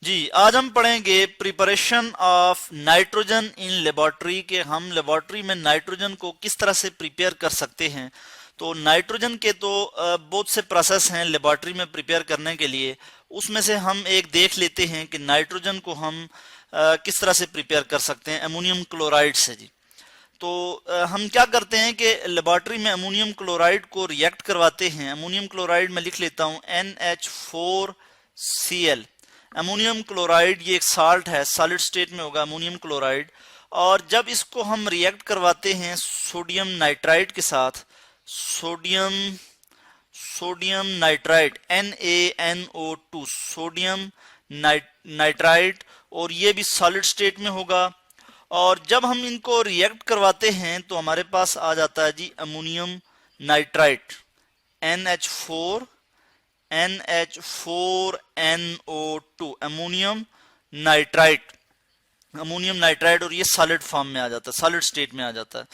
जी, आज हम पढ़ेंगे preparation of nitrogen in laboratory के हम लेबोरेटरी में नाइट्रोजन को किस तरह से प्रिपेयर कर सकते हैं। तो नाइट्रोजन के तो बहुत से प्रोसेस हैं लेबोरेटरी में प्रिपेयर करने के लिए। उसमें से हम एक देख लेते हैं कि नाइट्रोजन को हम किस तरह से प्रिपेयर कर सकते हैं अमोनियम क्लोराइड से। जी, तो हम क्या करते हैं कि लेबोरेटरी में अमोनियम क्लोराइड को रिएक्ट करवाते हैं। अमोनियम क्लोराइड में लिख लेता हूं NH4Cl। अमोनियम क्लोराइड ये एक साल्ट है, सॉलिड स्टेट में होगा अमोनियम क्लोराइड। और जब इसको हम रिएक्ट करवाते हैं सोडियम नाइट्राइड के साथ, sodium nitride NaNO2, sodium nitride, और ये भी सॉलिड स्टेट में होगा। और जब हम इनको रिएक्ट करवाते हैं तो हमारे पास आ जाता है जी ammonium nitrite NH4NO2, ammonium nitrite, और ये सॉलिड फॉर्म में आ जाता है, सॉलिड स्टेट में आ जाता है।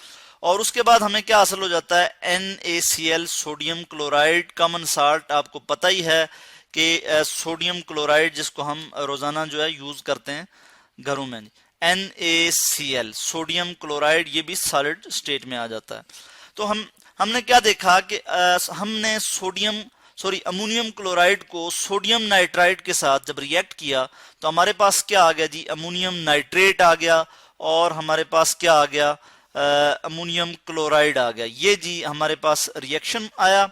और उसके बाद हमें क्या हासिल हो जाता है NaCl, sodium chloride, common salt. आपको पता ही है कि सोडियम क्लोराइड जिसको हम रोजाना जो है यूज करते हैं घरों में, NaCl, सोडियम क्लोराइड, ये भी सॉलिड स्टेट में आ जाता है। तो हमने क्या देखा कि हमने अमोनियम क्लोराइड को सोडियम नाइट्राइट के साथ जब रिएक्ट किया तो हमारे पास क्या आ गया जी, अमोनियम नाइट्रेट आ गया, और हमारे पास क्या आ गया, अमोनियम क्लोराइड आ गया। ये जी हमारे पास रिएक्शन आया।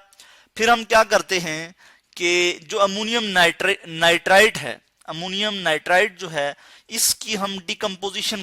फिर हम क्या करते हैं कि जो अमोनियम नाइट्राइट है, अमोनियम नाइट्राइट जो है, इसकी हम डिकम्पोजिशन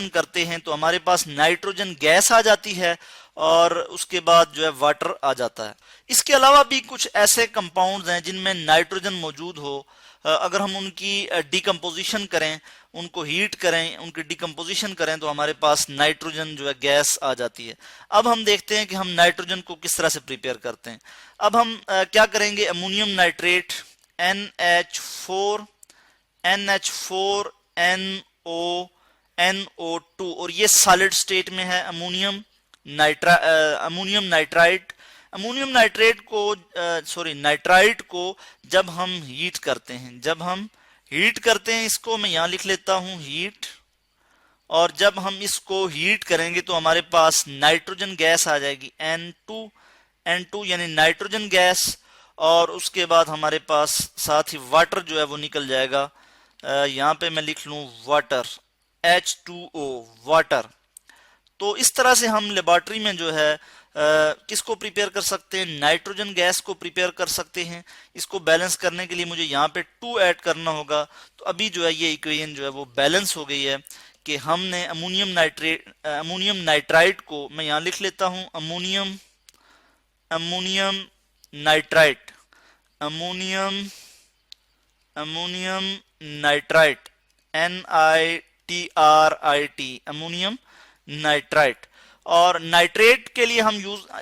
करते हैं तो हमारे पास नाइट्रोजन गैस आ जाती है, और उसके बाद जो है वाटर आ जाता है। इसके अलावा भी कुछ ऐसे कंपाउंड्स हैं जिनमें नाइट्रोजन मौजूद हो। अगर हम उनकी डिकम्पोजिशन करें, उनको हीट करें, उनकी डिकम्पोजिशन करें, तो हमारे पास नाइट्रोजन जो है गैस आ जाती है। अब हम देखते हैं कि हम नाइट्रोजन को किस तरह से प्रिपेयर करते हैं। अब हम क्या करेंगे, अमोनियम नाइट्रेट NH4NO2, और ये सॉलिड स्टेट में है अमोनियम नाइट्राइट। अमोनियम नाइट्राइट को जब हम हीट करते हैं, इसको मैं यहां लिख लेता हूं हीट। और जब हम इसको हीट करेंगे तो हमारे पास नाइट्रोजन गैस आ जाएगी N2 यानी नाइट्रोजन गैस, और उसके बाद हमारे पास साथ ही वाटर जो है वो निकल जाएगा। यहां पे मैं लिख लूं वाटर, H2O, वाटर। तो इस तरह से हम लेबोरेटरी में जो है किसको प्रिपेयर कर सकते हैं, नाइट्रोजन गैस को प्रिपेयर कर सकते हैं। इसको बैलेंस करने के लिए मुझे यहाँ पे 2 ऐड करना होगा। तो अभी जो है ये इक्वेशन जो है वो बैलेंस हो गई है कि हमने अमोनियम नाइट्राइट को, मैं यहाँ लिख लेता हूँ ammonium nitrite, ammonium nitrite NiTRIT, ammonium nitrite. और नाइट्रेट के लिए हम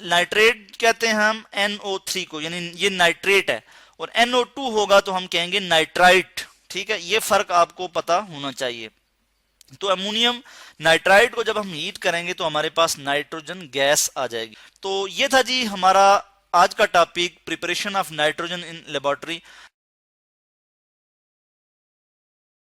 नाइट्रेट कहते हैं हम NO3 को, यानी ये नाइट्रेट है, और NO2 होगा तो हम कहेंगे नाइट्राइट। ठीक है, ये फर्क आपको पता होना चाहिए। तो अमोनियम नाइट्राइट को जब हम हीट करेंगे तो हमारे पास नाइट्रोजन गैस आ जाएगी। तो ये था जी हमारा आज का topic, preparation of nitrogen in laboratory.